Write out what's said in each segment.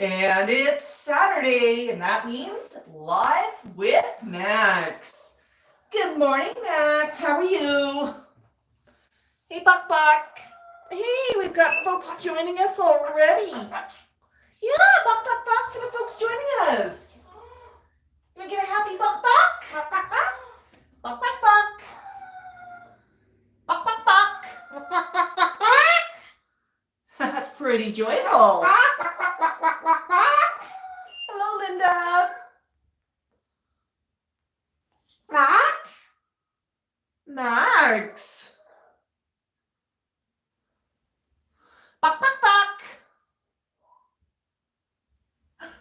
And it's Saturday, and that means Live with Max. Good morning, Max. How are you? Hey, Buck Buck. Hey, we've got folks joining us already. Yeah, Buck Buck Buck for the folks joining us. You want to get a happy Buck Buck? Buck Buck Buck. Buck Buck Buck. Buck Buck Buck. That's pretty joyful. Hello, Linda. Max. Buck, buck, buck.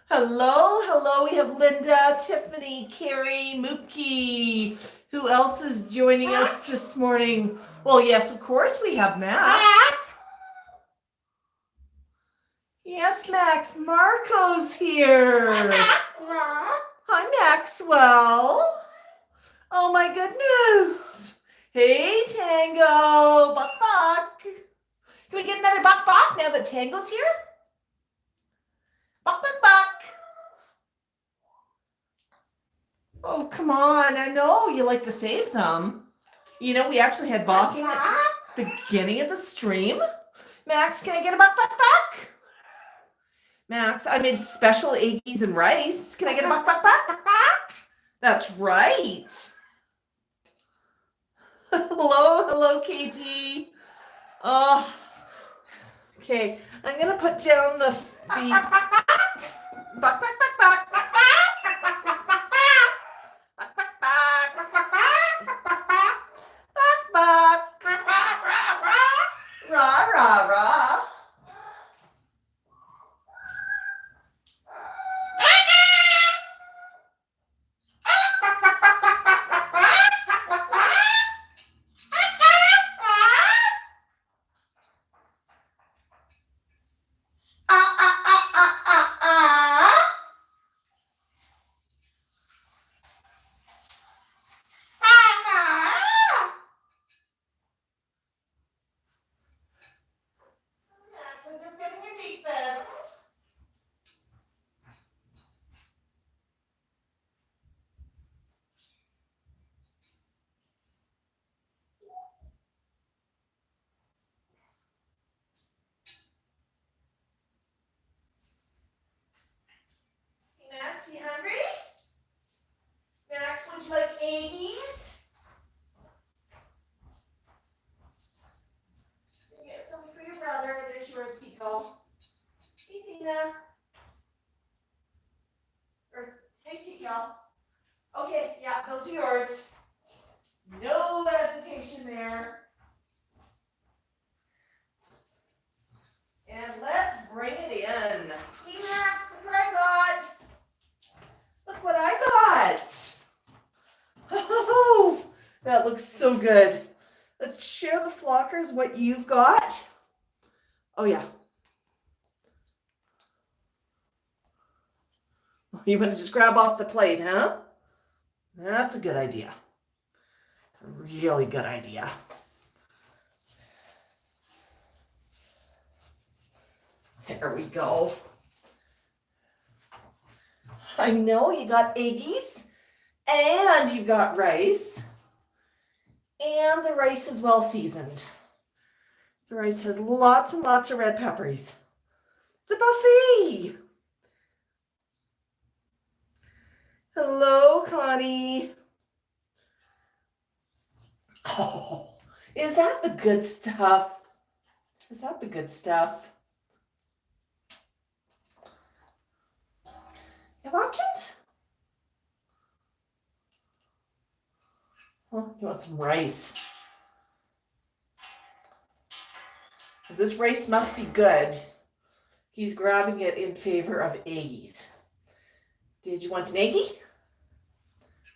Hello. We have Linda, Tiffany, Carrie, Mookie. Who else is joining us this morning? Well, yes, of course, we have Max. Yes, Max. Marco's here. Hi, Maxwell. Oh, my goodness. Hey, Tango. Buck, buck. Can we get another buck, buck now that Tango's here? Buck, buck, buck. Oh, come on. I know you like to save them. You know, we actually had balking at the beginning of the stream. Max, can I get a buck, buck, buck? Max, I made special eggies and rice. Can I get a buck, buck, buck? That's right. Hello, Katie. Oh, okay. I'm gonna put down the buck, buck, buck, buck. Rah. Max, you hungry? Max, would you like eggies? Get some for your brother. There's yours, Pico. Hey, Dina. Hey, Tico. Okay, yeah, those are yours. No hesitation there. And let's bring it in. Hey, Max, look what I got. Look what I got. Oh, that looks so good. Let's share the flockers, what you've got. Oh, yeah. You want to just grab off the plate, huh? That's a good idea. A really good idea. There we go. I know you got eggies and you've got rice. And the rice is well seasoned. The rice has lots and lots of red peppers. It's a buffet. Hello, Connie. Oh, is that the good stuff? Is that the good stuff? You have options? Oh, you want some rice. This rice must be good. He's grabbing it in favor of eggies. Did you want an eggie?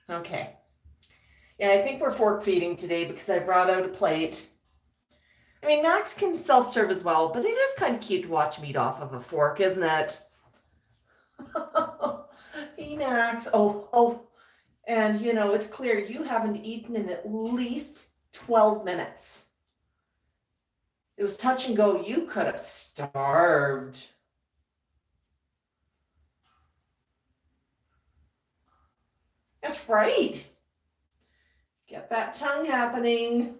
Okay. Yeah, I think we're fork feeding today because I brought out a plate. I mean, Max can self-serve as well, but it is kind of cute to watch meat off of a fork, isn't it? Hey, Max. Oh, and you know, it's clear you haven't eaten in at least 12 minutes. It was touch and go. You could have starved. That's right. Get that tongue happening.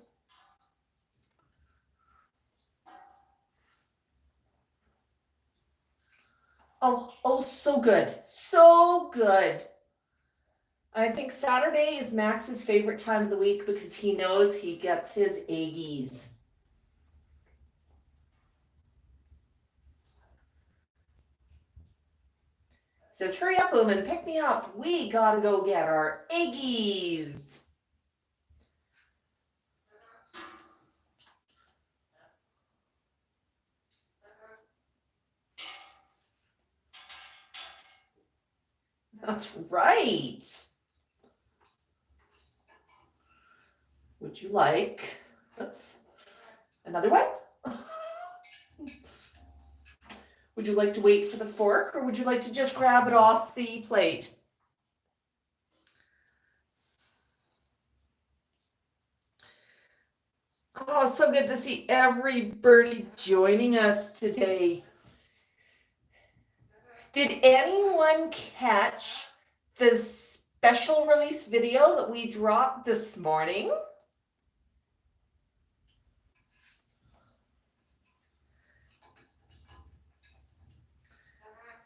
Oh, so good. So good. I think Saturday is Max's favorite time of the week because he knows he gets his eggies. Says, hurry up, Ooman, pick me up. We gotta go get our eggies. That's right. Would you like, oops, another one? Would you like to wait for the fork, or would you like to just grab it off the plate? Oh, so good to see everybody joining us today. Did anyone catch the special release video that we dropped this morning?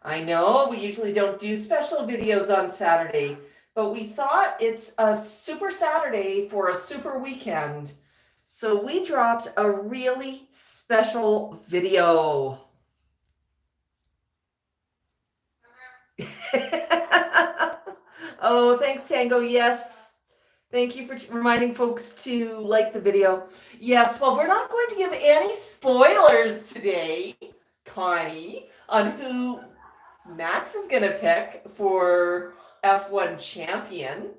I know we usually don't do special videos on Saturday, but we thought it's a super Saturday for a super weekend. So we dropped a really special video. Oh, thanks, Tango. Yes. Thank you for reminding folks to like the video. Yes, well, we're not going to give any spoilers today, Connie, on who Max is going to pick for F1 champion.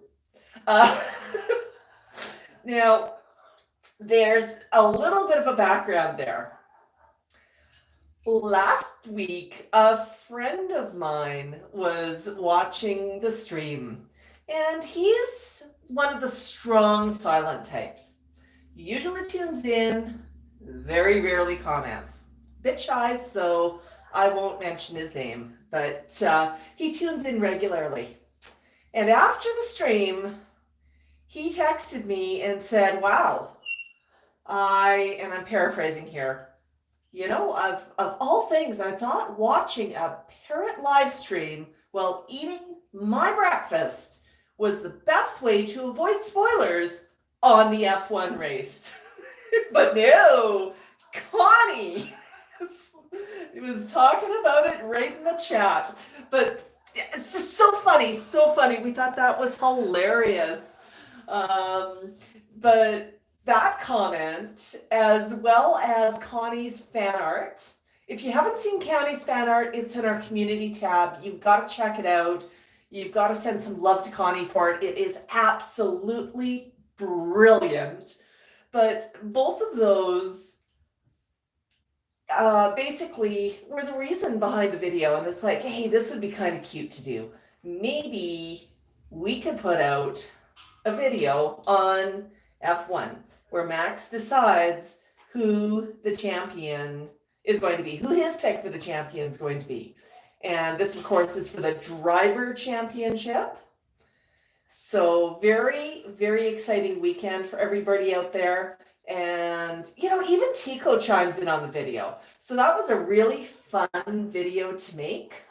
Now, there's a little bit of a background there. Last week, a friend of mine was watching the stream, and he's one of the strong silent types. He usually tunes in, very rarely comments. Bit shy, so I won't mention his name, but he tunes in regularly. And after the stream, he texted me and said, wow, and I'm paraphrasing here, you know, of all things, I thought watching a parrot live stream while eating my breakfast was the best way to avoid spoilers on the F1 race. But no, Connie was talking about it right in the chat. But it's just so funny, so funny. We thought that was hilarious. But that comment, as well as Connie's fan art. If you haven't seen Connie's fan art, it's in our community tab. You've got to check it out. You've got to send some love to Connie for it. It is absolutely brilliant. But both of those basically were the reason behind the video. And it's like, hey, this would be kind of cute to do. Maybe we could put out a video on F1 where Max decides who the champion is going to be, who his pick for the champion is going to be. And this, of course, is for the driver championship. So very, very exciting weekend for everybody out there. And, you know, even Tico chimes in on the video. So that was a really fun video to make.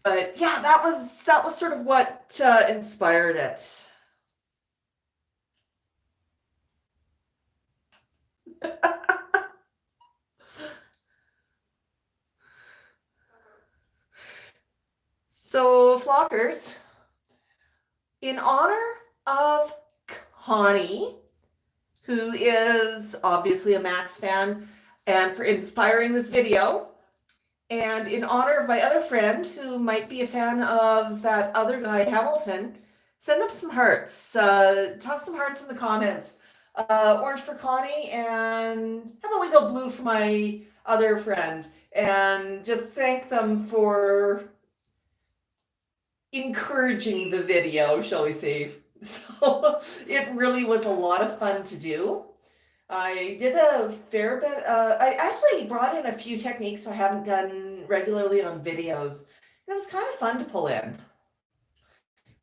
But yeah, that was sort of what inspired it. So, Flockers, in honor of Connie, who is obviously a Max fan, and for inspiring this video, and in honor of my other friend who might be a fan of that other guy, Hamilton, send up some hearts. Toss some hearts in the comments. Orange for Connie, and how about we go blue for my other friend, and just thank them for encouraging the video, shall we say. So it really was a lot of fun to do. I did a fair bit. I actually brought in a few techniques I haven't done regularly on videos. It was kind of fun to pull in.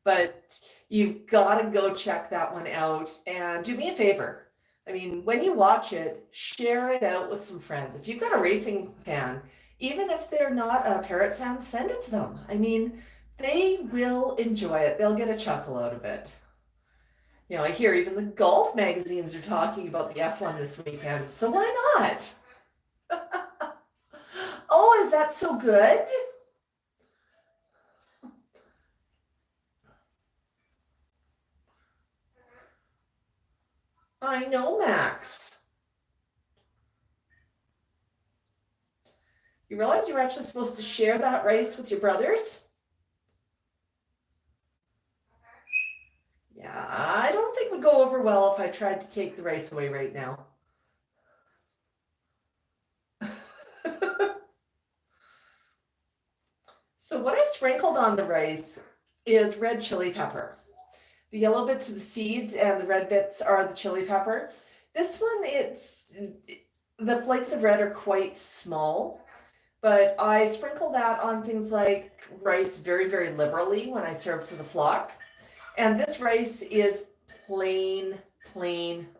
but you've got to go check that one out. And do me a favor. I mean, when you watch it, share it out with some friends. If you've got a racing fan, even if they're not a parrot fan, send it to them. I mean, they will enjoy it. They'll get a chuckle out of it. You know, I hear even the golf magazines are talking about the F1 this weekend, so why not? Oh, is that so good? I know, Max. You realize you're actually supposed to share that rice with your brothers? Yeah, I don't think it would go over well if I tried to take the rice away right now. So what I sprinkled on the rice is red chili pepper. The yellow bits are the seeds and the red bits are the chili pepper. This one, the flakes of red are quite small, but I sprinkle that on things like rice very, very liberally when I serve to the flock. And this rice is plain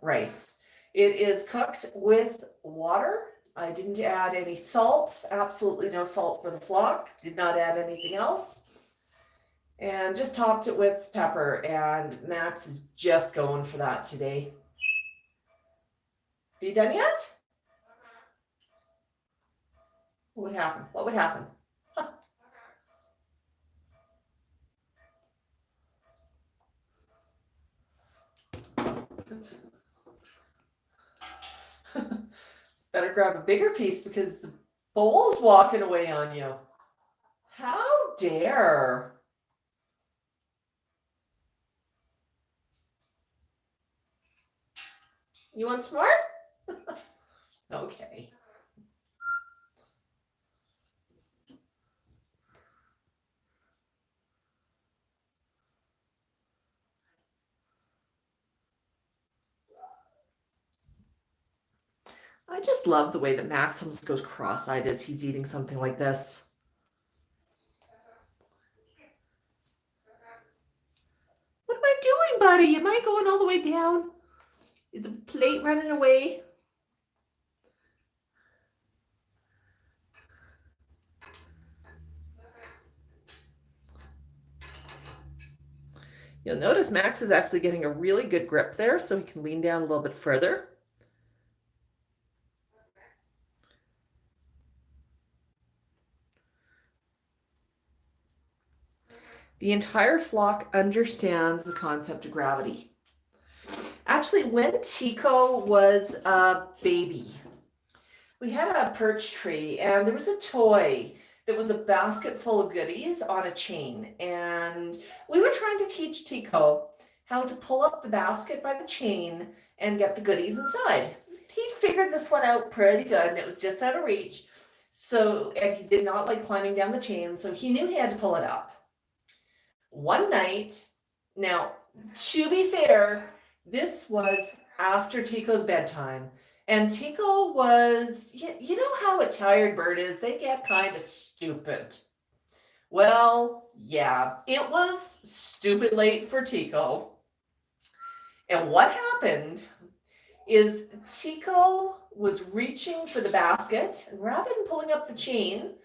rice. It is cooked with water. I didn't add any salt, absolutely no salt for the flock. Did not add anything else. And just topped it with pepper, and Max is just going for that today. Are you done yet? What would happen? What would happen? Better grab a bigger piece because the bowl's walking away on you. How dare! You want some more? Okay. I just love the way that Max almost goes cross-eyed as he's eating something like this. What am I doing, buddy? Am I going all the way down? Is the plate running away? You'll notice Max is actually getting a really good grip there, so he can lean down a little bit further. The entire flock understands the concept of gravity. Actually, when Tico was a baby, we had a perch tree and there was a toy that was a basket full of goodies on a chain. And we were trying to teach Tico how to pull up the basket by the chain and get the goodies inside. He figured this one out pretty good and it was just out of reach. So, and he did not like climbing down the chain, so he knew he had to pull it up. One night, now, to be fair, this was after Tico's bedtime. And Tico was, you know how a tired bird is? They get kind of stupid. Well, yeah, it was stupid late for Tico. And what happened is Tico was reaching for the basket, and rather than pulling up the chain,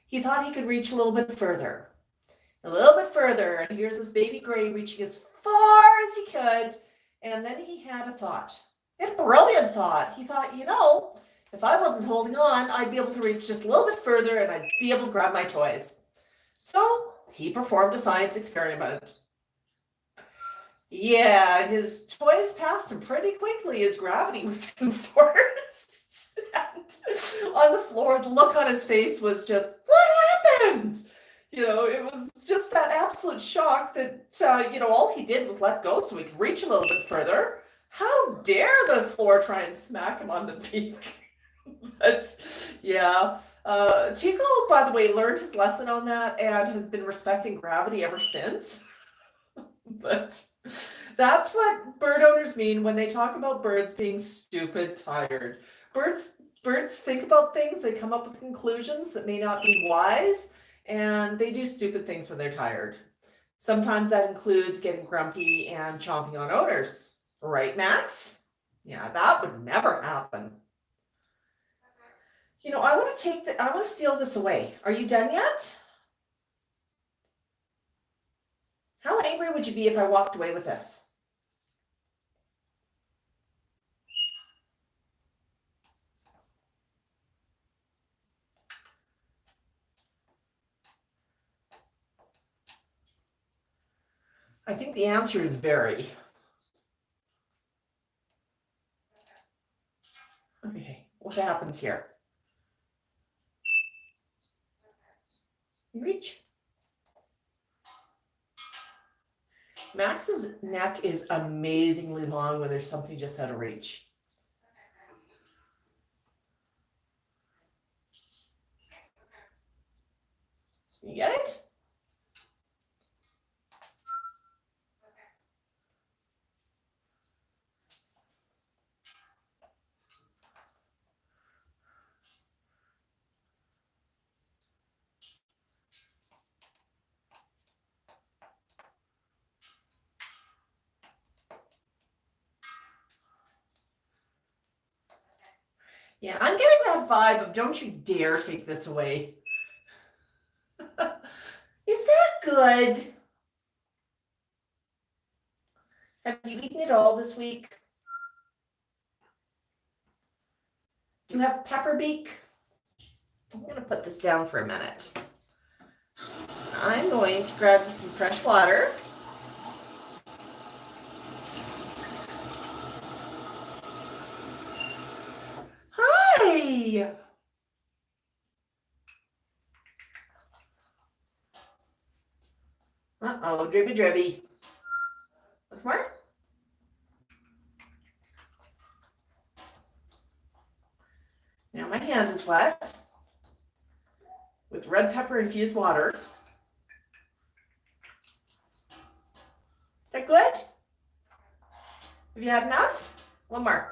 he thought he could reach a little bit further. And here's this baby gray reaching as far as he could, and then he had a thought. He had a brilliant thought. He thought, you know, if I wasn't holding on, I'd be able to reach just a little bit further and I'd be able to grab my toys. So he performed a science experiment. Yeah, his toys passed him pretty quickly as gravity was enforced. And on the floor, the look on his face was just, what happened? You know, it was just that absolute shock that, all he did was let go so he could reach a little bit further. How dare the floor try and smack him on the beak? But yeah, Tico, by the way, learned his lesson on that and has been respecting gravity ever since. But that's what bird owners mean when they talk about birds being stupid tired. Birds think about things, they come up with conclusions that may not be wise, and they do stupid things when they're tired. Sometimes that includes getting grumpy and chomping on odors. Right, Max? Yeah, that would never happen. You know, I want to steal this away. Are you done yet? How angry would you be if I walked away with this? I think the answer is very. Okay, what happens here? You reach. Max's neck is amazingly long when there's something just out of reach. You get it? Yeah, I'm getting that vibe of don't you dare take this away. Is that good? Have you eaten it all this week? Do you have Facebeak? I'm going to put this down for a minute. I'm going to grab you some fresh water. Hi! Uh-oh, dribby dribby. What's more? Now my hand is wet with red pepper infused water. Is that good? Have you had enough? One more.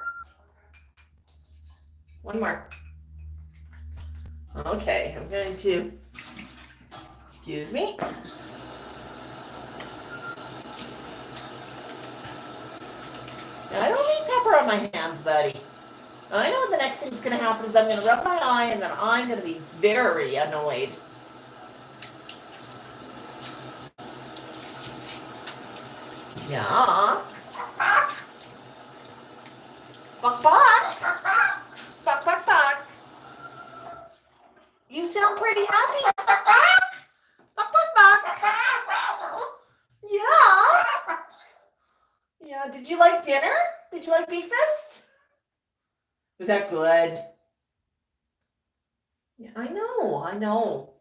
One more. Okay, I'm going to, excuse me. Now, I don't need pepper on my hands, buddy. I know the next thing's going to happen is I'm going to rub my eye and then I'm going to be very annoyed. Yeah. Buck, buck. Buck, buck, buck. You sound pretty happy. Buck, buck, buck. Yeah. Yeah, did you like dinner? Did you like breakfast? Was that good? Yeah, I know.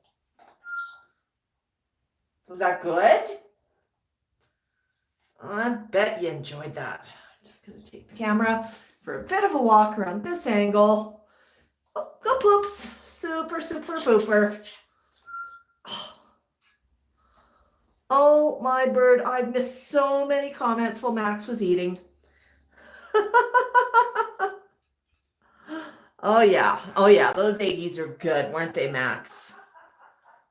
Was that good? I bet you enjoyed that. I'm just going to take the camera for a bit of a walk around this angle. Oh, go poops. Super, super pooper. Oh, my bird. I've missed so many comments while Max was eating. Oh, yeah. Those eggies are good, weren't they, Max?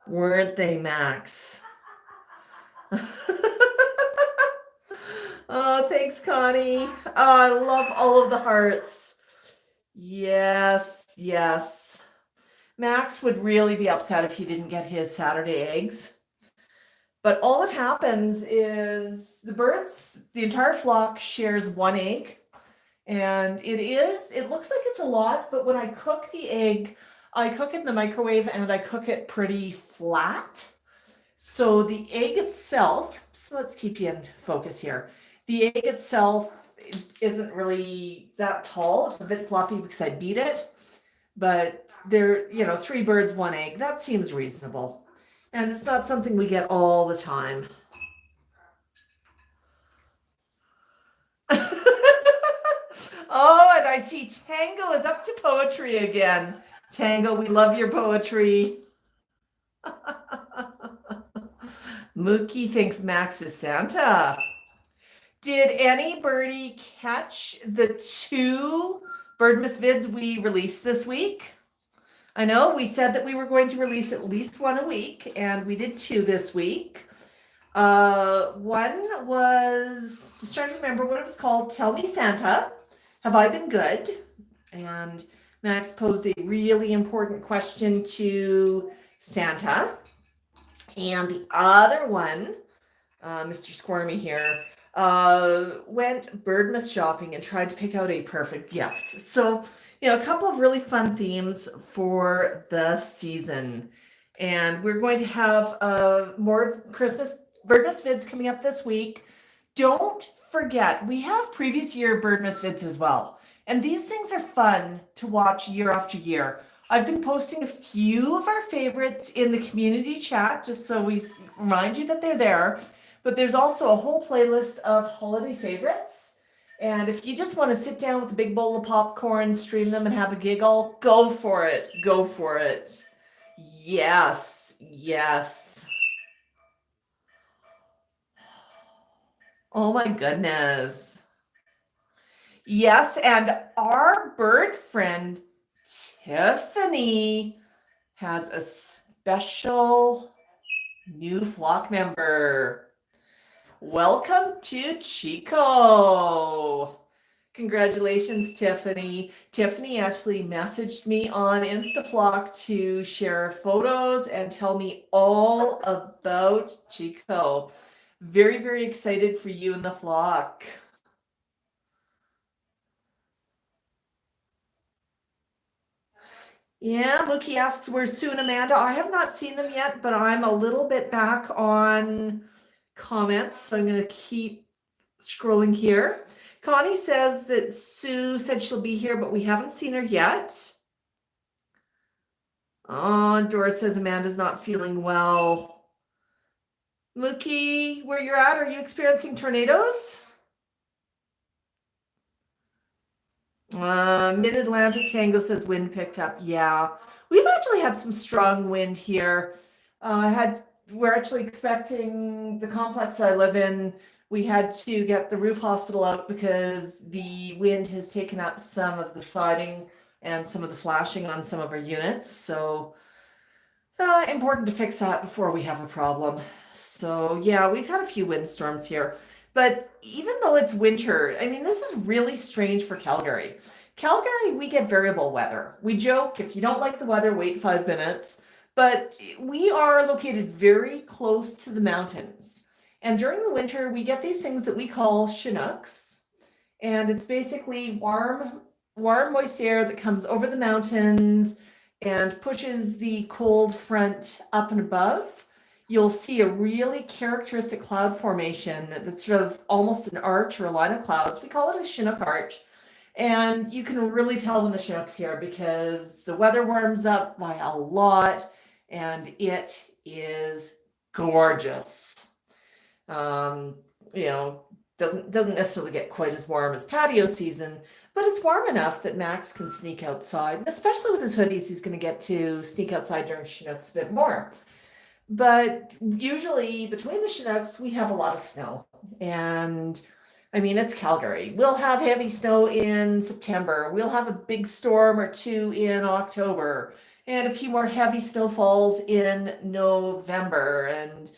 Weren't they, Max? Oh, thanks, Connie. Oh, I love all of the hearts. Yes. Max would really be upset if he didn't get his Saturday eggs. But all that happens is the entire flock shares one egg. And it looks like it's a lot, but when I cook the egg, I cook it in the microwave and I cook it pretty flat. So the egg itself, so let's keep you in focus here. The egg itself isn't really that tall. It's a bit fluffy because I beat it. But they're, 3 birds, 1 egg. That seems reasonable. And it's not something we get all the time. Oh, and I see Tango is up to poetry again. Tango, we love your poetry. Mookie thinks Max is Santa. Did anybody catch the 2 Birdmas vids we released this week? I know we said that we were going to release at least 1 a week, and we did 2 this week. One was just trying to remember what it was called. Tell Me Santa, have I been good? And Max posed a really important question to Santa. And the other one, Mr. Squirmy here, went birdmas shopping and tried to pick out a perfect gift. So, a couple of really fun themes for the season. And we're going to have more Christmas birdmas vids coming up this week. Don't forget, we have previous year birdmas vids as well. And these things are fun to watch year after year. I've been posting a few of our favorites in the community chat, just so we remind you that they're there. But there's also a whole playlist of holiday favorites. And if you just want to sit down with a big bowl of popcorn, stream them, and have a giggle, go for it. Go for it. Yes. Yes. Oh my goodness. Yes, and our bird friend Tiffany has a special new flock member. Welcome to Chico. Congratulations, Tiffany. Tiffany actually messaged me on InstaFlock to share photos and tell me all about Chico. Very, very excited for you and the flock. Yeah, Mookie asks, where's Sue and Amanda? I have not seen them yet, but I'm a little bit back on comments, so I'm going to keep scrolling here. Connie says that Sue said she'll be here, but we haven't seen her yet. Doris says Amanda's not feeling well. Mookie, where you're at, are you experiencing tornadoes? Mid-Atlantic Tango says wind picked up. Yeah, we've actually had some strong wind here. We're actually expecting the complex that I live in. We had to get the roof hospital out because the wind has taken up some of the siding and some of the flashing on some of our units. So important to fix that before we have a problem. So yeah, we've had a few windstorms here. But even though it's winter, I mean, this is really strange for Calgary. Calgary, we get variable weather. We joke, if you don't like the weather, wait 5 minutes. But we are located very close to the mountains. And during the winter, we get these things that we call Chinooks. And it's basically warm, moist air that comes over the mountains and pushes the cold front up and above. You'll see a really characteristic cloud formation that's sort of almost an arch or a line of clouds. We call it a Chinook arch. And you can really tell when the Chinook's here because the weather warms up by a lot and it is gorgeous. Doesn't necessarily get quite as warm as patio season, but it's warm enough that Max can sneak outside. And especially with his hoodies, he's going to get to sneak outside during Chinooks a bit more. But usually between the Chinooks, we have a lot of snow. And I mean, it's Calgary. We'll have heavy snow in September. We'll have a big storm or two in October and a few more heavy snowfalls in November. And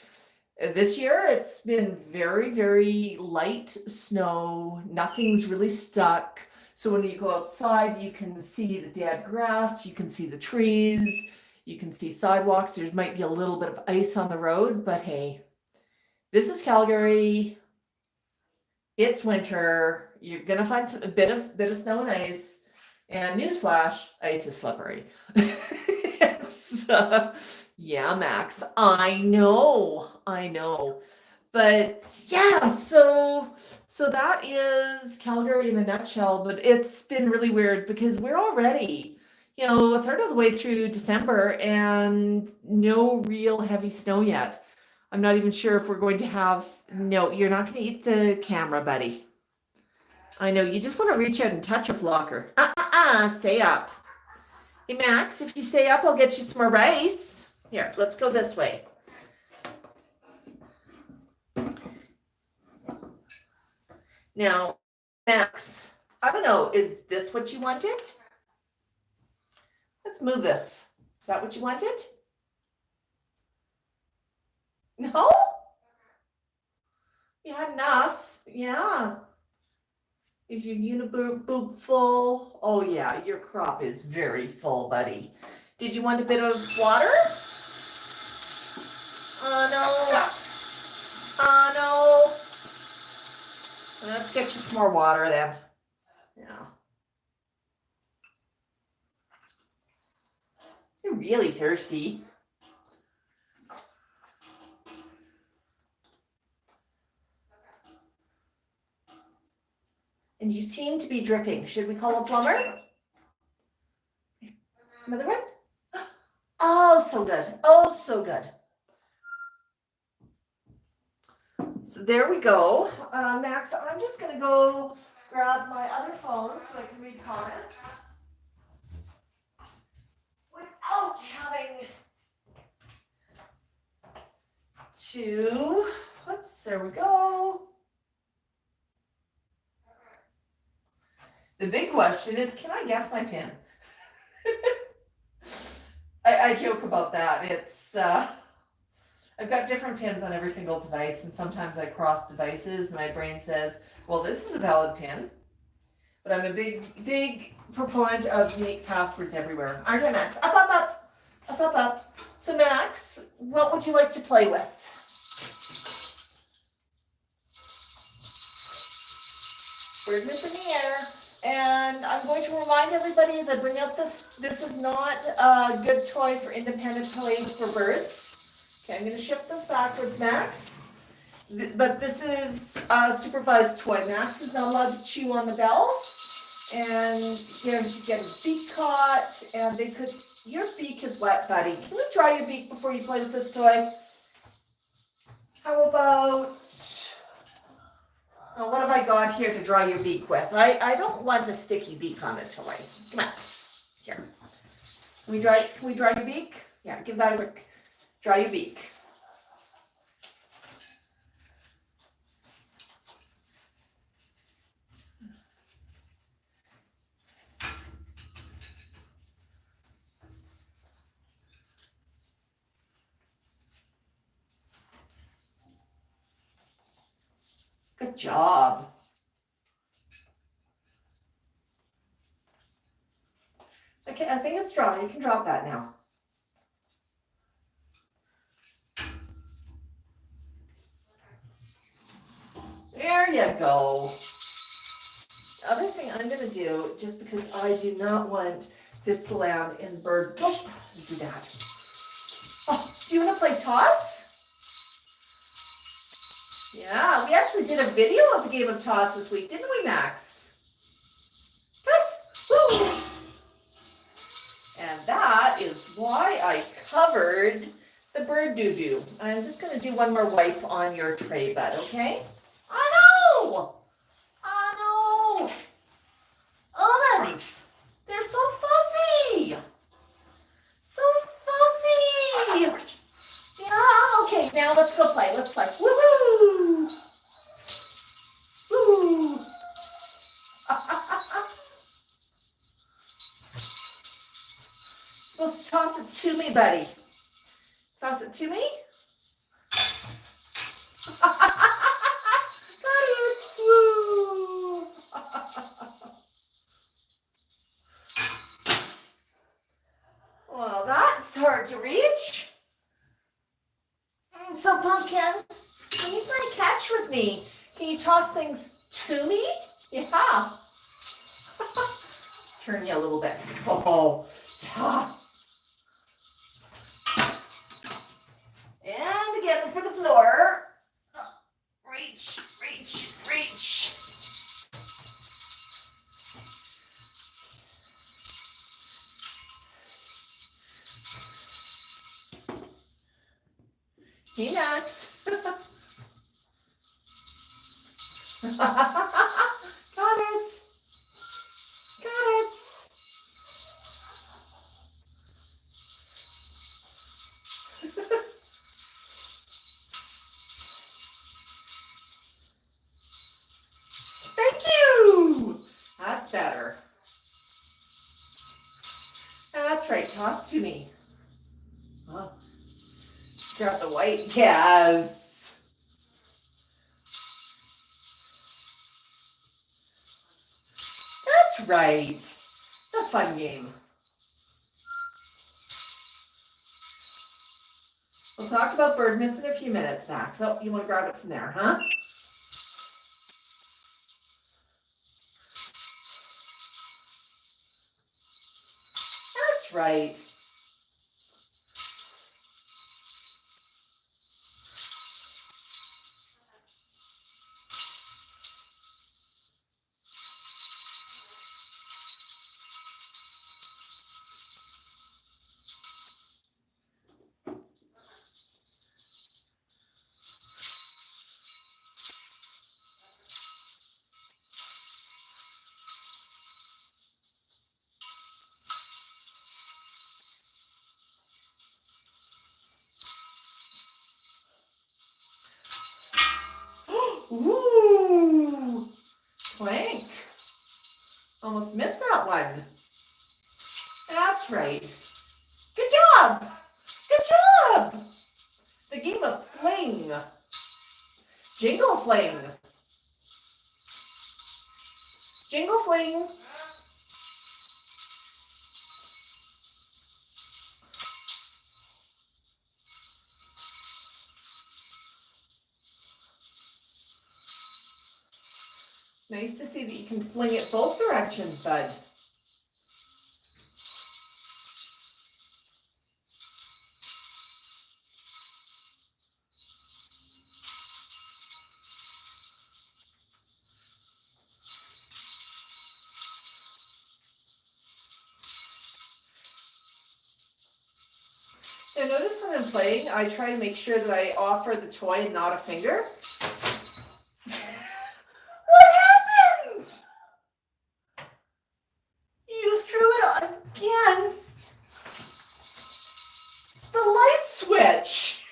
this year it's been very, very light snow. Nothing's really stuck. So when you go outside, you can see the dead grass, you can see the trees. You can see sidewalks. There might be a little bit of ice on the road, but hey, this is Calgary. It's winter. You're gonna find a bit of snow and ice. And newsflash, ice is slippery. Yeah, Max. I know. But yeah, so that is Calgary in a nutshell. But it's been really weird because we're already a third of the way through December and no real heavy snow yet. I'm not even sure if we're going to have, no, you're not going to eat the camera, buddy. I know, you just want to reach out and touch a flocker. Stay up. Hey, Max, if you stay up, I'll get you some more rice. Here, let's go this way. Now, Max, I don't know, is this what you wanted? Let's move this. Is that what you wanted? No? You had enough. Yeah. Is your uniboob full? Oh yeah, your crop is very full, buddy. Did you want a bit of water? Oh no. Oh no. Let's get you some more water then. Yeah. You're really thirsty. And you seem to be dripping. Should we call a plumber? Another one? Oh, so good. Oh, so good. So there we go. Max, I'm just going to go grab my other phone so I can read comments without having to. Whoops, there we go. The big question is, can I guess my pin? I joke about that. It's I've got different pins on every single device, and sometimes I cross devices, and my brain says, well, this is a valid pin. But I'm a big proponent of unique passwords everywhere. Aren't I, Max? Up, up, up. Up, up, up. So, Max, what would you like to play with? Birdness in the air. And I'm going to remind everybody as I bring out this is not a good toy for independent play for birds. Okay, I'm going to shift this backwards, Max. But this is a supervised toy. Max is not allowed to chew on the bells. And get his beak caught. And they could, your beak is wet, buddy. Can you dry your beak before you play with this toy? How about, what have I got here to dry your beak with? I don't want a sticky beak on the toy. Come on, here. Can we dry your beak? Yeah, give that a quick dry your beak. Good job. Okay, I think it's dry. You can drop that now. There you go. The other thing I'm going to do, just because I do not want this to land in bird. Oh, let's do that. Oh, do you want to play toss? Yeah, we actually did a video of the game of toss this week, didn't we, Max? Toss! Woo! And that is why I covered the bird doo-doo. I'm just going to do one more wipe on your tray bed, okay? Oh, no! Oh, no! Almonds! They're so fussy! So fussy! Yeah, okay, now let's go play. Let's play. Woohoo! Woo! Supposed to toss it to me, buddy. Toss it to me. Got it. Woo! Well, that's hard to reach. So, Pumpkin, can you play catch with me? Can you toss things to me? Yeah. Turn you a little bit. Oh, yeah. And again for the floor. Reach, reach, reach. Hey, Max. Got it. Got it. Thank you. That's better. That's right. Toss to me. Oh. Grab the white. Yes. right. It's a fun game. We'll talk about bird miss in a few minutes, Max. Oh, you want to grab it from there, huh? That's right. Ooh, plank. Almost missed that one. That's right. Good job. Good job. The game of fling. Jingle fling. Jingle fling. Nice to see that you can fling it both directions, bud. Now notice when I'm playing, I try to make sure that I offer the toy and not a finger. What happened? You threw it against the light switch.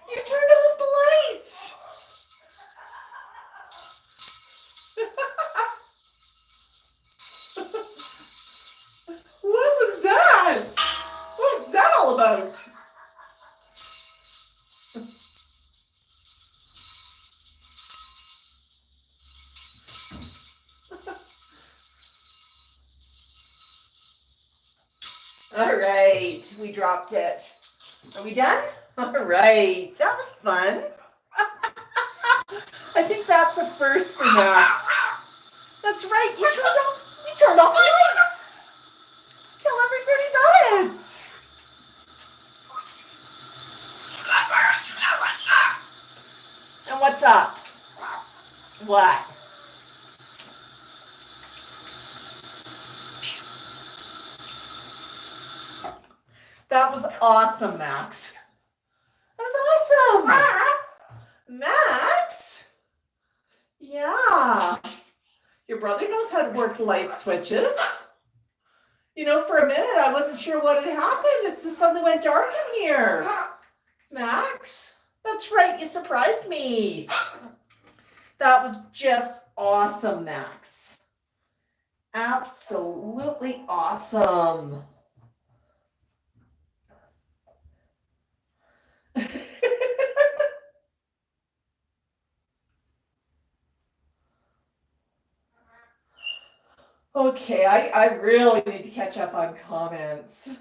You turned off the lights. What was that? What was that all about? All right, we dropped it. Are we done? All right, that was fun. I think that's the first for Max. That's right, you turned off the lights. Tell everybody about it. And what's up? What? That was awesome, Max. That was awesome. Max? Yeah. Your brother knows how to work light switches. You know, for a minute, I wasn't sure what had happened. It's just suddenly went dark in here. Max? That's right, you surprised me. That was just awesome, Max. Absolutely awesome. Okay, I really need to catch up on comments.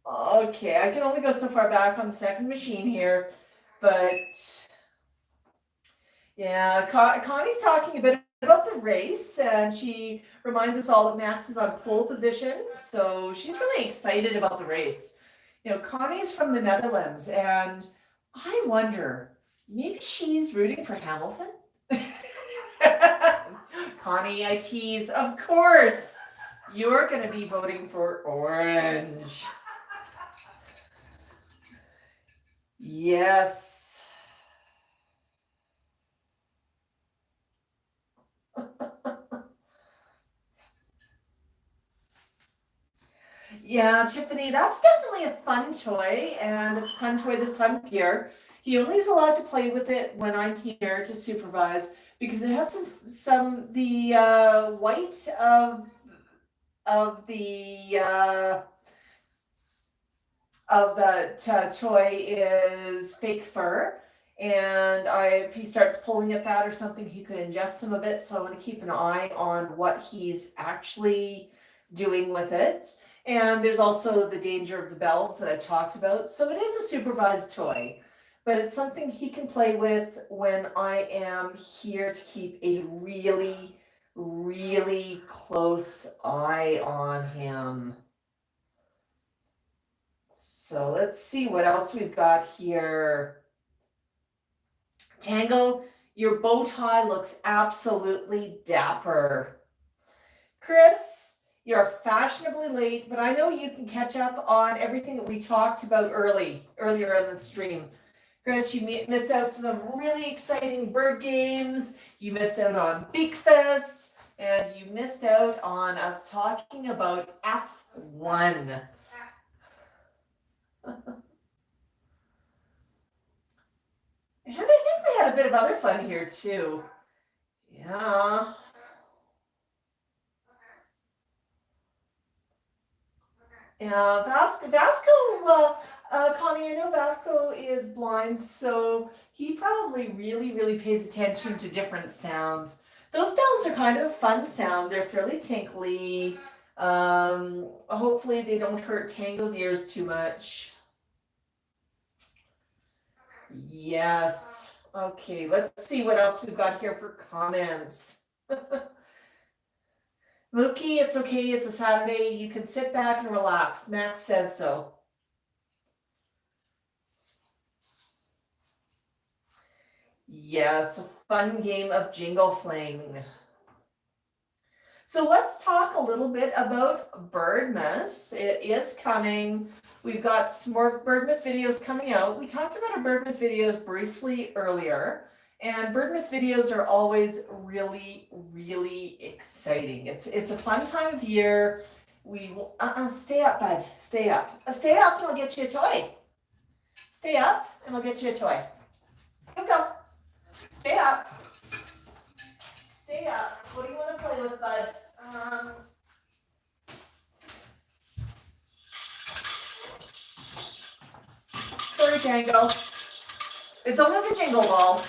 Okay, I can only go so far back on the second machine here, but yeah, Connie's talking a bit about the race, and she reminds us all that Max is on pole position, so she's really excited about the race. You know, Connie's from the Netherlands, and I wonder, maybe she's rooting for Hamilton? Connie, I tease, of course, you're going to be voting for orange. Yes. Yeah, Tiffany, that's definitely a fun toy, and it's a fun toy this time of year. He only is allowed to play with it when I'm here to supervise because it has the white of the of that toy is fake fur. And if he starts pulling at that or something, he could ingest some of it. So I want to keep an eye on what he's actually doing with it. And there's also the danger of the bells that I talked about. So it is a supervised toy, but it's something he can play with when I am here to keep a really, really close eye on him. So let's see what else we've got here. Tango, your bow tie looks absolutely dapper. Chris, you're fashionably late, but I know you can catch up on everything that we talked about earlier in the stream. Chris, you missed out some really exciting bird games. You missed out on Beak Fest, and you missed out on us talking about F1. And I think we had a bit of other fun here too. Yeah. Yeah, Vasco, Connie, I know Vasco is blind, so he probably really, really pays attention to different sounds. Those bells are kind of a fun sound. They're fairly tinkly. Hopefully they don't hurt Tango's ears too much. Yes. Okay, let's see what else we've got here for comments. Mookie, it's okay. It's a Saturday. You can sit back and relax. Max says so. Yes, a fun game of jingle fling. So let's talk a little bit about Birdmas. It is coming. We've got some more Birdmas videos coming out. We talked about our Birdmas videos briefly earlier, and Birdmas videos are always really, really exciting. It's a fun time of year. We stay up, bud. Stay up. Stay up, and I'll get you a toy. Stay up, and I'll get you a toy. Here we go. Stay up. Stay up. What do you want to play with, bud? Sorry, Tango. It's only the jingle ball.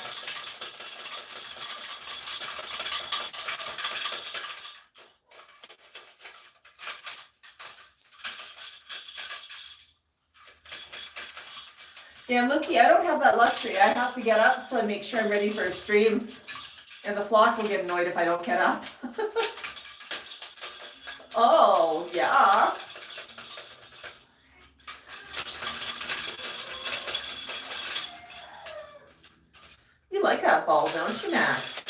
Yeah, Mookie, I don't have that luxury. I have to get up so I make sure I'm ready for a stream. And the flock will get annoyed if I don't get up. Oh, yeah. You like that ball, don't you, Max?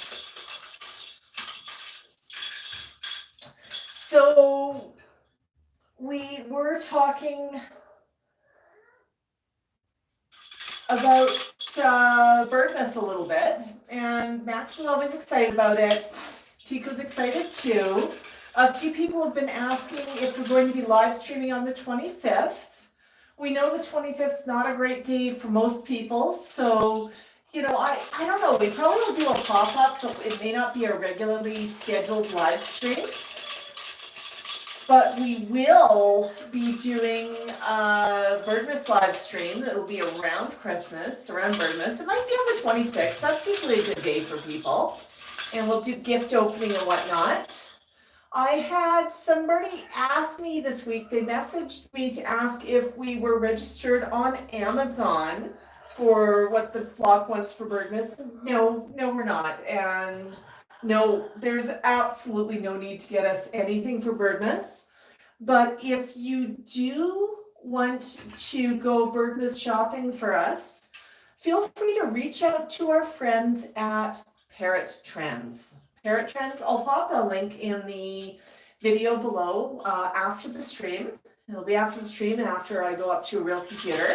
So we were talking about Birdmas a little bit, and Max is always excited about it. Tico's excited too. A few people have been asking if we're going to be live streaming on the 25th. We know the 25th is not a great day for most people, so you know, I don't know. We probably will do a pop-up, but it may not be a regularly scheduled live stream. But we will be doing a Birdmas live stream that will be around Christmas, around Birdmas. It might be on the 26th. That's usually a good day for people. And we'll do gift opening and whatnot. I had somebody ask me this week, they messaged me to ask if we were registered on Amazon for what the flock wants for Birdmas. No, we're not. And no, there's absolutely no need to get us anything for Birdmas. But if you do want to go Birdmas shopping for us, feel free to reach out to our friends at Parrot Trends. Parrot Trends, I'll pop a link in the video below after the stream. It'll be after the stream and after I go up to a real computer.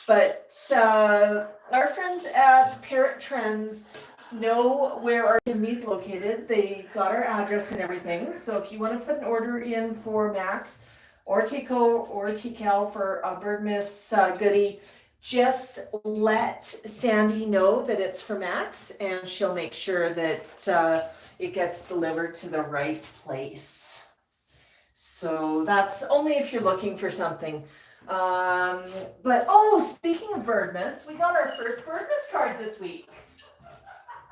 But our friends at Parrot Trends know where our chimney's located. They got our address and everything. So if you want to put an order in for Max or Tico or TCal for a Birdmas goodie, just let Sandy know that it's for Max, and she'll make sure that it gets delivered to the right place. So that's only if you're looking for something. But oh, speaking of Birdmas, we got our first Birdmas card this week.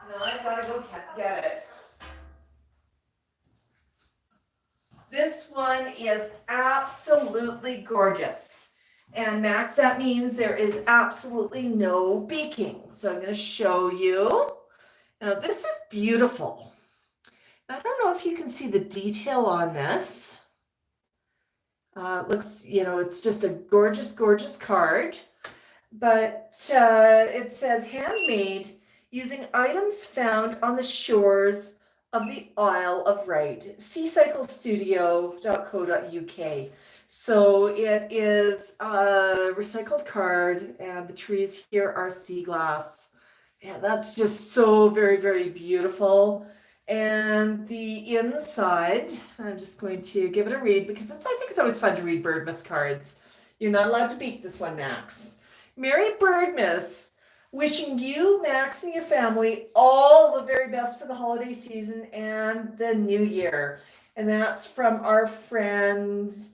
Now I've got to go get it. This one is absolutely gorgeous. And Max, that means there is absolutely no beaking. So I'm going to show you. Now this is beautiful. I don't know if you can see the detail on this. Looks, it's just a gorgeous, gorgeous card. But it says handmade using items found on the shores of the Isle of Wight, seacyclestudio.co.uk. So it is a recycled card, and the trees here are sea glass. Yeah, that's just so very, very beautiful. And the inside, I'm just going to give it a read because I think it's always fun to read Birdmas cards. You're not allowed to beat this one, Max. Merry Birdmas. Wishing you, Max, and your family all the very best for the holiday season and the new year. And that's from our friends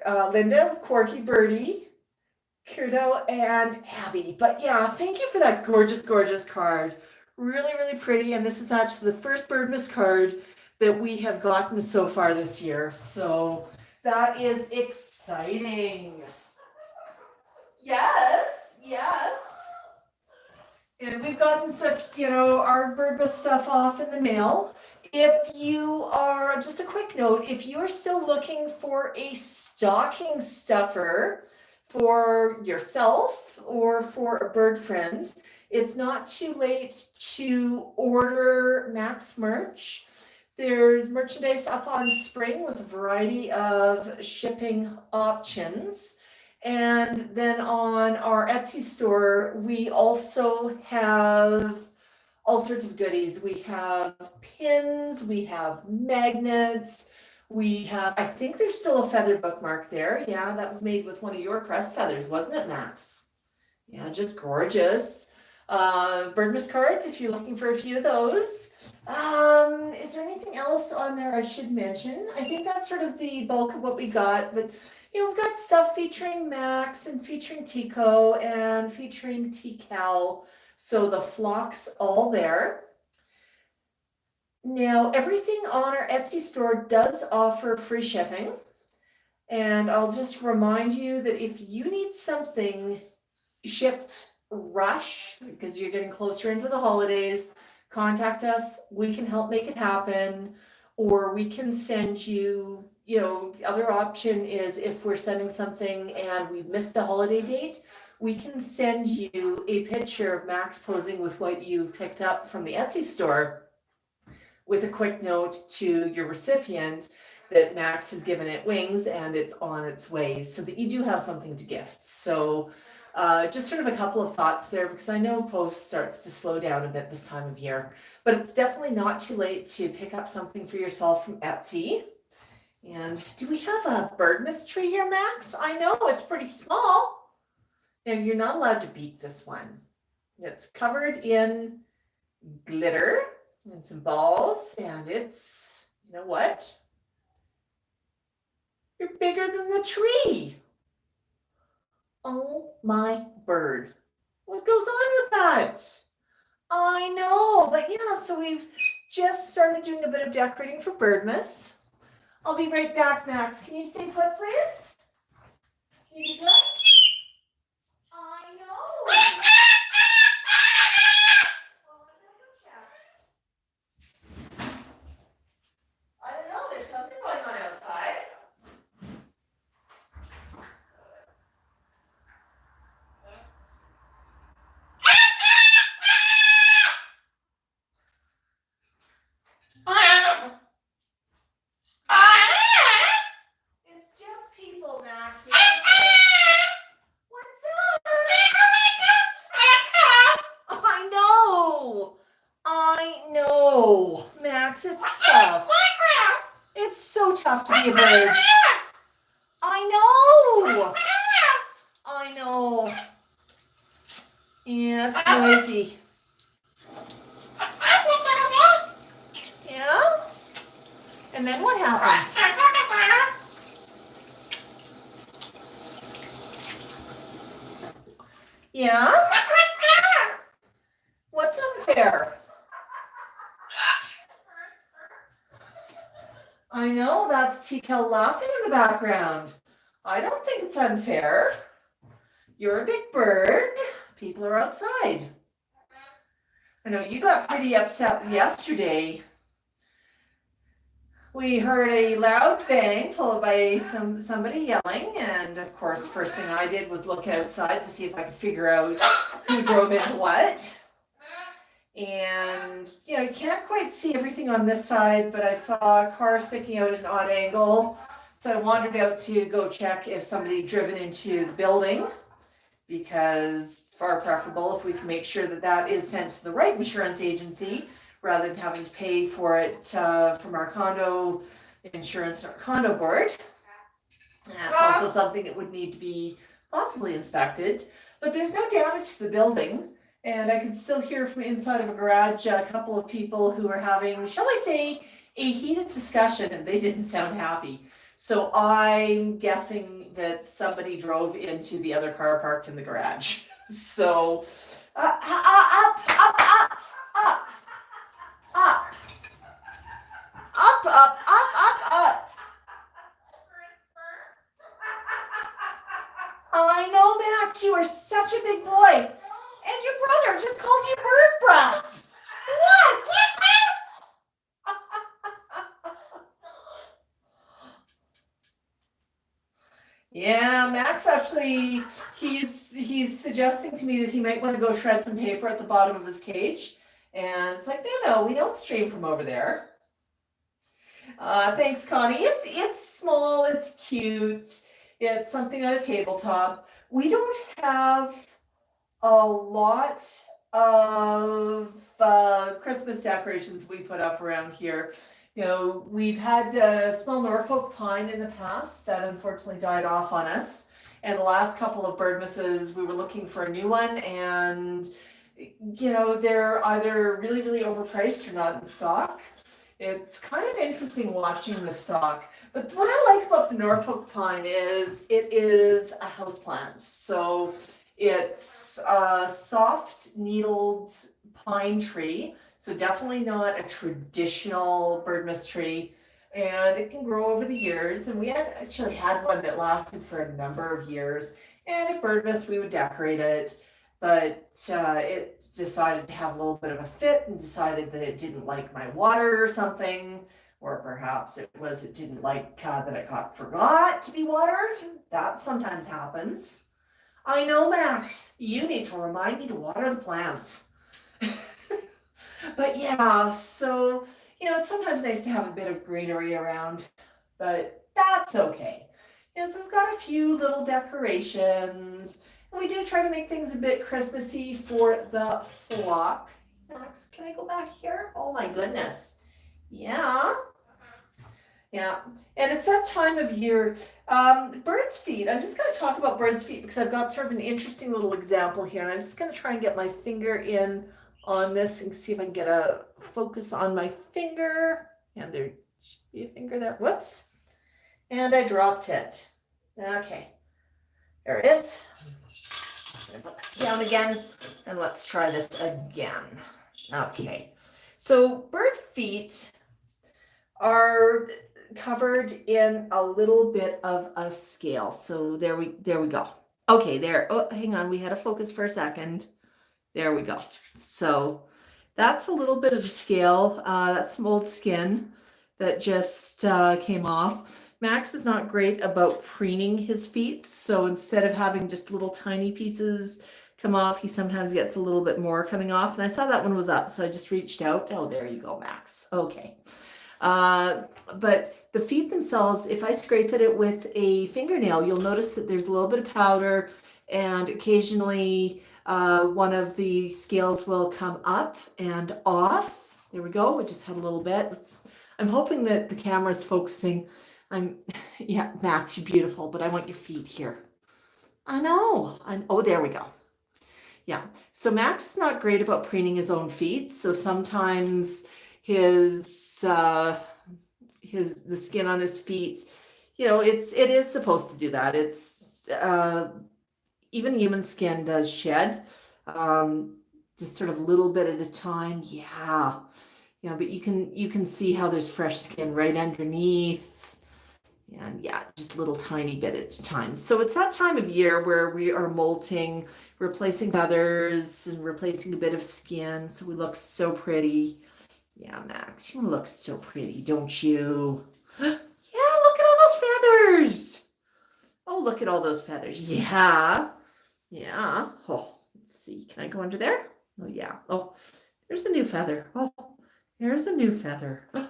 Linda with Corky Birdie, Kurdo, and Abby. But yeah, thank you for that gorgeous, gorgeous card. Really, really pretty. And this is actually the first Birdmas card that we have gotten so far this year. So that is exciting. Yes, yes. And we've gotten stuff, our Birdmas stuff off in the mail. If you are, just a quick note, if you are still looking for a stocking stuffer for yourself or for a bird friend, it's not too late to order Max merch. There's merchandise up on Spring with a variety of shipping options. And then on our Etsy store, we also have all sorts of goodies. We have pins, we have magnets, we have, I think there's still a feather bookmark there. Yeah, that was made with one of your crest feathers, wasn't it, Max? Yeah, just gorgeous. Birdmas cards, if you're looking for a few of those. Is there anything else on there I should mention? I think that's sort of the bulk of what we got, but we've got stuff featuring Max and featuring Tico and featuring T-Cal. So the flock's all there. Now, everything on our Etsy store does offer free shipping. And I'll just remind you that if you need something shipped rush, because you're getting closer into the holidays, contact us. We can help make it happen. Or we can send you, the other option is if we're sending something and we've missed the holiday date, we can send you a picture of Max posing with what you've picked up from the Etsy store with a quick note to your recipient that Max has given it wings and it's on its way, so that you do have something to gift. So just sort of a couple of thoughts there, because I know post starts to slow down a bit this time of year, but it's definitely not too late to pick up something for yourself from Etsy. And do we have a Birdmas tree here, Max? I know it's pretty small. Now, you're not allowed to beat this one. It's covered in glitter and some balls, and it's, you know what? You're bigger than the tree. Oh my bird. What goes on with that? I know, but yeah, so we've just started doing a bit of decorating for Birdmas. I'll be right back, Max. Can you stay put, please? Can you do that? I know. I don't know, there's something going on outside. It's just people, Max. What's up? I know. Max, it's tough. It's so tough to be a bird. I know. Yeah, it's noisy. Yeah? And then what happens? Yeah? What's unfair? I know, that's Tikel laughing in the background. I don't think it's unfair. You're a big bird. People are outside. I know you got pretty upset yesterday. We heard a loud bang followed by somebody yelling, and of course, first thing I did was look outside to see if I could figure out who drove into what. And you can't quite see everything on this side, but I saw a car sticking out at an odd angle. So I wandered out to go check if somebody had driven into the building, because it's far preferable if we can make sure that that is sent to the right insurance agency rather than having to pay for it from our condo insurance and our condo board. And that's also something that would need to be possibly inspected. But there's no damage to the building. And I could still hear from inside of a garage a couple of people who are having, shall I say, a heated discussion, and they didn't sound happy. So I'm guessing that somebody drove into the other car parked in the garage. So, up, up, up, up, up, up, up, up, up, up. I know, Max, you are such a big boy. And your brother just called you bird breath. What? Yeah, Max actually, he's suggesting to me that he might want to go shred some paper at the bottom of his cage. And it's like, no, we don't stream from over there. Thanks, Connie. It's small, it's cute. It's something on a tabletop. We don't have a lot of Christmas decorations we put up around here. We've had a small Norfolk pine in the past that unfortunately died off on us. And the last couple of birdmasses, we were looking for a new one, and they're either really, really overpriced or not in stock. It's kind of interesting watching the stock. But what I like about the Norfolk pine is it is a houseplant. So it's a soft needled pine tree, so definitely not a traditional birdmas tree, and it can grow over the years. And we actually had one that lasted for a number of years, and at birdmas we would decorate it, but it decided to have a little bit of a fit and decided that it didn't like my water or something, or perhaps it didn't like that it forgot to be watered. That sometimes happens. I know, Max, you need to remind me to water the plants. But yeah, so, it's sometimes nice to have a bit of greenery around, but that's okay. So we've got a few little decorations, and we do try to make things a bit Christmassy for the flock. Max, can I go back here? Oh my goodness. Yeah. Yeah, and it's that time of year. Bird's feet. I'm just going to talk about bird's feet because I've got sort of an interesting little example here, and I'm just going to try and get my finger in on this and see if I can get a focus on my finger. And there should be a finger there. Whoops. And I dropped it. Okay, there it is. I'm going to put that down again, and let's try this again. Okay, so bird feet are covered in a little bit of a scale. So there we go. Okay, there. Oh, hang on. We had to focus for a second. There we go. So that's a little bit of the scale. That's some old skin that just came off. Max is not great about preening his feet. So instead of having just little tiny pieces come off, he sometimes gets a little bit more coming off. And I saw that one was up, so I just reached out. Oh, there you go, Max. Okay. But the feet themselves, if I scrape at it with a fingernail, you'll notice that there's a little bit of powder, and occasionally one of the scales will come up and off. There we go. We just had a little bit. I'm hoping that the camera's focusing. Yeah, Max, you're beautiful, but I want your feet here. I know. Oh, there we go. Yeah. So Max is not great about preening his own feet. So sometimes the skin on his feet, it is supposed to do that. It's even human skin does shed, just sort of a little bit at a time. Yeah. But you can see how there's fresh skin right underneath. And yeah, just a little tiny bit at a time. So it's that time of year where we are molting, replacing feathers and replacing a bit of skin. So we look so pretty. Yeah, Max, you look so pretty, don't you? Yeah, look at all those feathers. Oh, look at all those feathers. Yeah. Yeah. Oh, let's see. Can I go under there? Oh, yeah. Oh, there's a new feather. Oh, there's a new feather. Oh,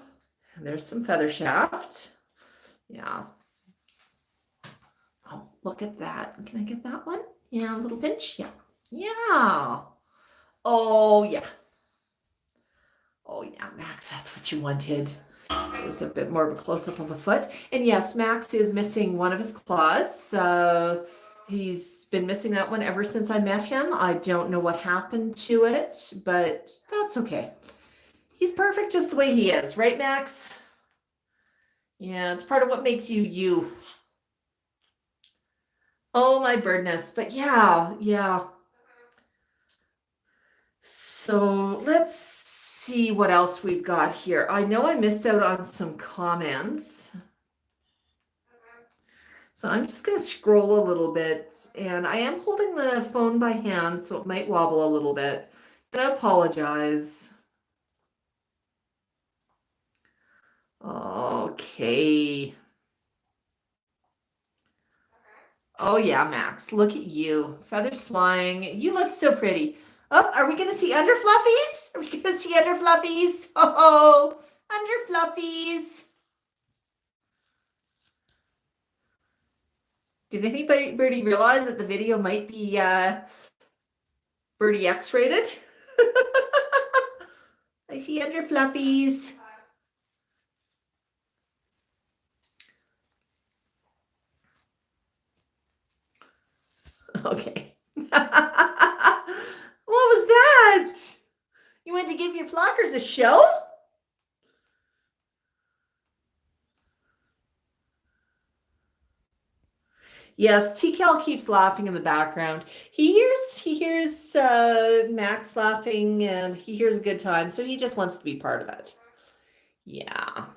and there's some feather shaft. Yeah. Oh, look at that. Can I get that one? Yeah, a little pinch. Yeah. Yeah. Oh, yeah. Oh, yeah, Max, that's what you wanted. There's a bit more of a close-up of a foot. And yes, Max is missing one of his claws. He's been missing that one ever since I met him. I don't know what happened to it, but that's okay. He's perfect just the way he is, right, Max? Yeah, it's part of what makes you you. Oh, my birdness. But yeah. So let's see what else we've got here. I know I missed out on some comments. So I'm just going to scroll a little bit, and I am holding the phone by hand, so it might wobble a little bit. And I apologize. Okay. Oh yeah, Max, look at you. Feathers flying. You look so pretty. Oh, are we going to see under fluffies? Are we going to see under fluffies? Oh, under fluffies. Did anybody realize that the video might be Birdie X-rated? I see under fluffies. Okay. What was that? You went to give your flockers a show? Yes, TCal keeps laughing in the background. He hears Max laughing, and he hears a good time, so he just wants to be part of it. Yeah.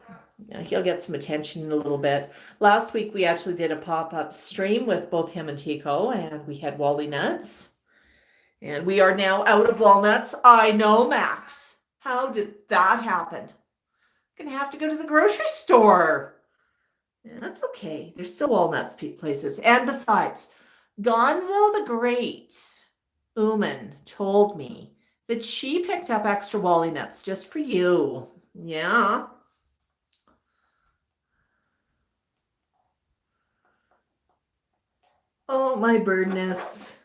He'll get some attention in a little bit. Last week we actually did a pop-up stream with both him and Tico, and we had Wally nuts. And we are now out of walnuts. I know, Max. How did that happen? I'm gonna have to go to the grocery store. Yeah, that's okay. There's still walnuts places. And besides, Gonzo the Great, Uman, told me that she picked up extra Wally nuts just for you. Yeah. Oh, my birdness.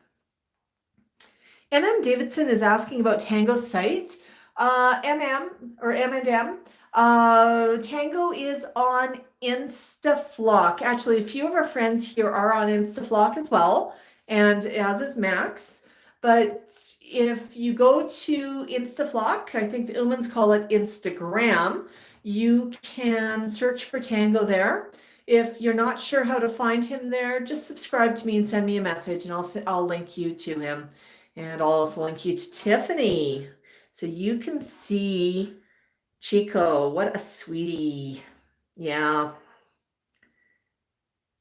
MM Davidson is asking about Tango's site. MM or M&M. Tango is on InstaFlock. Actually, a few of our friends here are on InstaFlock as well, and as is Max. But if you go to InstaFlock, I think the Illmans call it Instagram, you can search for Tango there. If you're not sure how to find him there, just subscribe to me and send me a message, and I'll link you to him. And I'll also link you to Tiffany, so you can see Chico. What a sweetie. Yeah.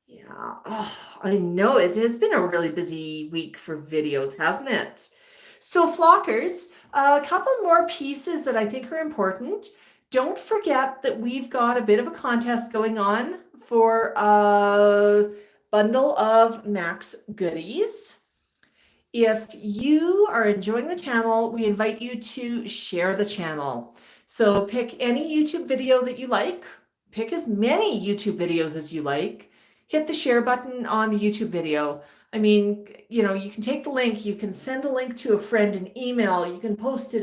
Yeah. Oh, I know it has been a really busy week for videos, hasn't it? So flockers, a couple more pieces that I think are important. Don't forget that we've got a bit of a contest going on for a bundle of Max goodies. If you are enjoying the channel, we invite you to share the channel. So pick any YouTube video that you like, pick as many YouTube videos as you like, hit the share button on the YouTube video. I mean, you can take the link, you can send a link to a friend in email, you can post the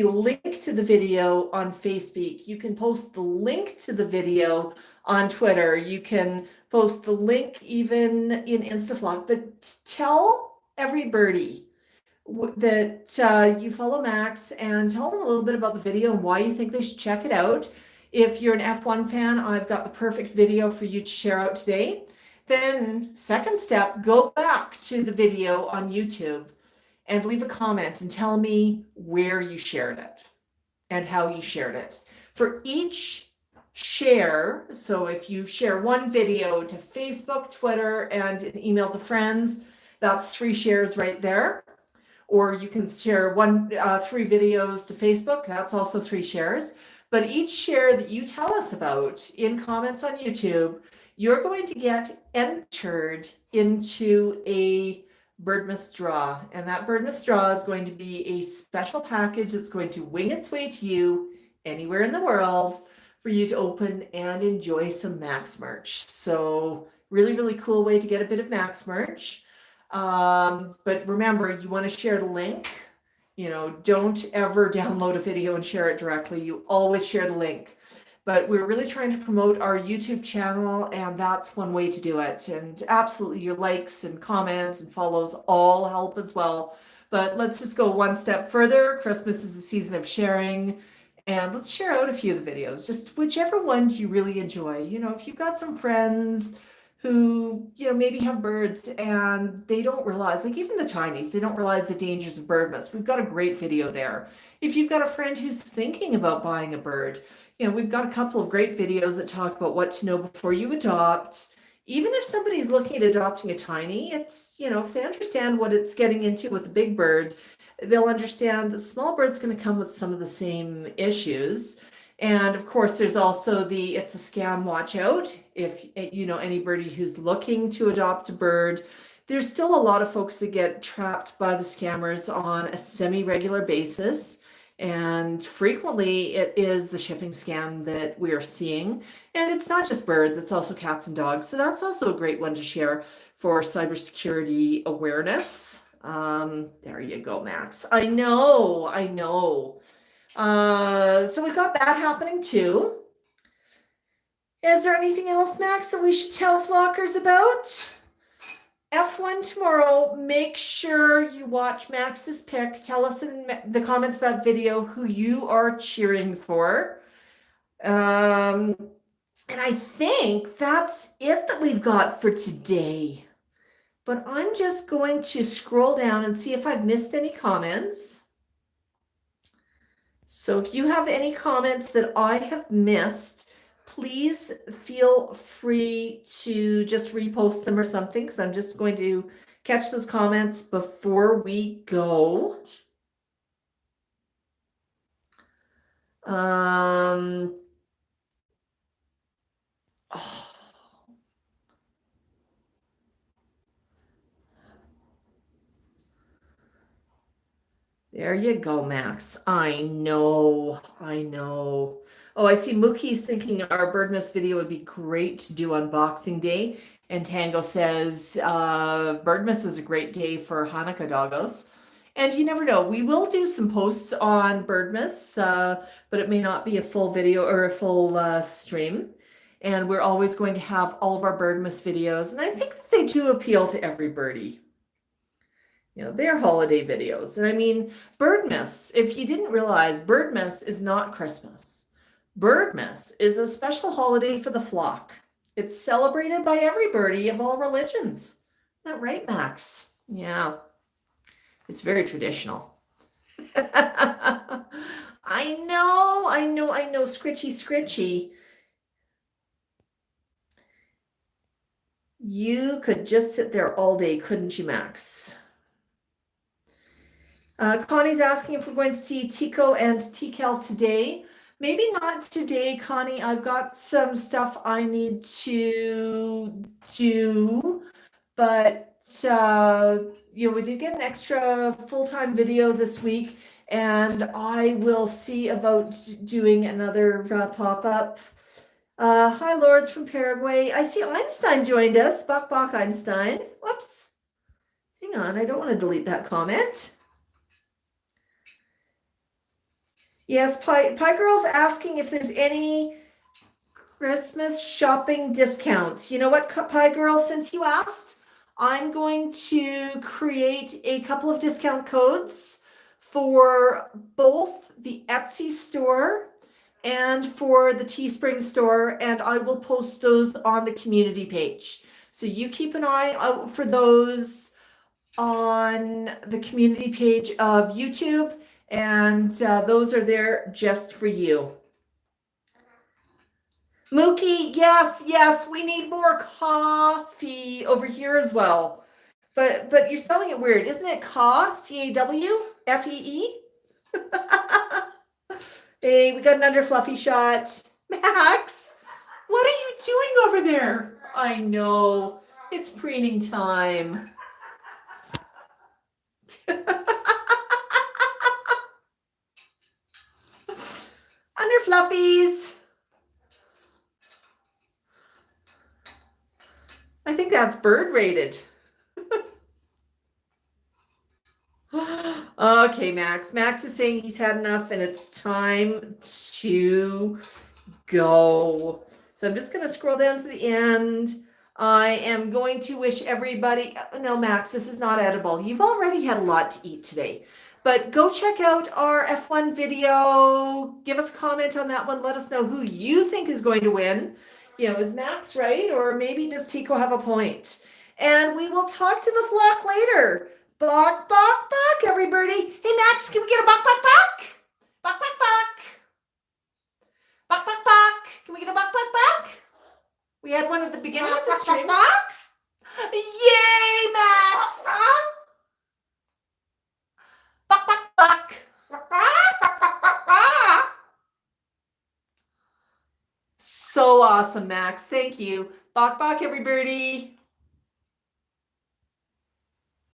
link to the video on Facebeak, you can post the link to the video on Twitter, you can post the link even in InstaFlock, but tell every birdie that you follow Max and tell them a little bit about the video and why you think they should check it out. If you're an F1 fan, I've got the perfect video for you to share out today. Then second step, go back to the video on YouTube and leave a comment and tell me where you shared it and how you shared it. For each share, so if you share one video to Facebook, Twitter, and an email to friends, that's 3 shares right there. Or you can share 3 videos to Facebook, that's also 3 shares. But each share that you tell us about in comments on YouTube, you're going to get entered into a Birdmas draw. And that Birdmas draw is going to be a special package that's going to wing its way to you anywhere in the world for you to open and enjoy some Max merch. So really, really cool way to get a bit of Max merch. But remember, you want to share the link. You know, don't ever download a video and share it directly. You always share the link. But we're really trying to promote our YouTube channel, and that's one way to do it. And absolutely, your likes and comments and follows all help as well. But let's just go one step further. Christmas is a season of sharing, and let's share out a few of the videos, just whichever ones you really enjoy. You know, if you've got some friends who, you know, maybe have birds and they don't realize, like even the Chinese, they don't realize the dangers of birdmas. We've got a great video there. If you've got a friend who's thinking about buying a bird, you know, we've got a couple of great videos that talk about what to know before you adopt. Even if somebody's looking at adopting a tiny, it's, you know, if they understand what it's getting into with a big bird, they'll understand the small bird's going to come with some of the same issues. And of course, there's also the it's a scam, watch out. If you know anybody who's looking to adopt a bird, there's still a lot of folks that get trapped by the scammers on a semi-regular basis. And frequently it is the shipping scam that we are seeing. And it's not just birds, it's also cats and dogs. So that's also a great one to share for cybersecurity awareness. There you go, Max. I know. So we've got that happening too. Is there anything else, Max, that we should tell flockers about? F1 tomorrow. Make sure you watch Max's pick. Tell us in the comments of that video who you are cheering for. And I think that's it that we've got for today. But I'm just going to scroll down and see if I've missed any comments. So if you have any comments that I have missed, please feel free to just repost them or something, because I'm just going to catch those comments before we go. Oh. There you go, Max. I know. Oh, I see Mookie's thinking our Birdmas video would be great to do on Boxing Day. And Tango says, Birdmas is a great day for Hanukkah doggos. And you never know, we will do some posts on Birdmas, but it may not be a full video or a full stream. And we're always going to have all of our Birdmas videos. And I think that they do appeal to every birdie. You know, they're holiday videos. And I mean, Birdmas, if you didn't realize, Birdmas is not Christmas. Birdmas is a special holiday for the flock. It's celebrated by every birdie of all religions. Isn't that right, Max? Yeah. It's very traditional. I know, Scritchy. You could just sit there all day, couldn't you, Max? Connie's asking if we're going to see Tico and Tikal today. Maybe not today, Connie. I've got some stuff I need to do, but you know, we did get an extra full-time video this week, and I will see about doing another pop-up. Hi, Lords from Paraguay. I see Einstein joined us. Bok Einstein. Whoops. Hang on, I don't want to delete that comment. Yes, Pie Girl's asking if there's any Christmas shopping discounts. You know what, Pie Girl, since you asked, I'm going to create a couple of discount codes for both the Etsy store and for the Teespring store, and I will post those on the community page. So you keep an eye out for those on the community page of YouTube, and those are there just for you. Mookie, yes, we need more coffee over here as well. But you're spelling it weird, isn't it? C-A-W-F-E-E? Hey, we got another fluffy shot. Max, what are you doing over there? I know, it's preening time. Under fluffies. I think that's bird rated. Okay, Max. Max is saying he's had enough and it's time to go. So I'm just going to scroll down to the end. I am going to wish everybody, no, Max, this is not edible. You've already had a lot to eat today. But go check out our F1 video. Give us a comment on that one. Let us know who you think is going to win. You know, is Max right? Or maybe does Tico have a point? And we will talk to the flock later. Bok, bok, bok, everybody. Hey, Max, can we get a bok, bok, bok? Bok, bok, bok. Bok, bok, bok. Can we get a bok, bok, bok? We had one at the beginning of the stream. Yay, Max! Bok, bok, bok. So awesome, Max. Thank you. Bok, bok, everybody.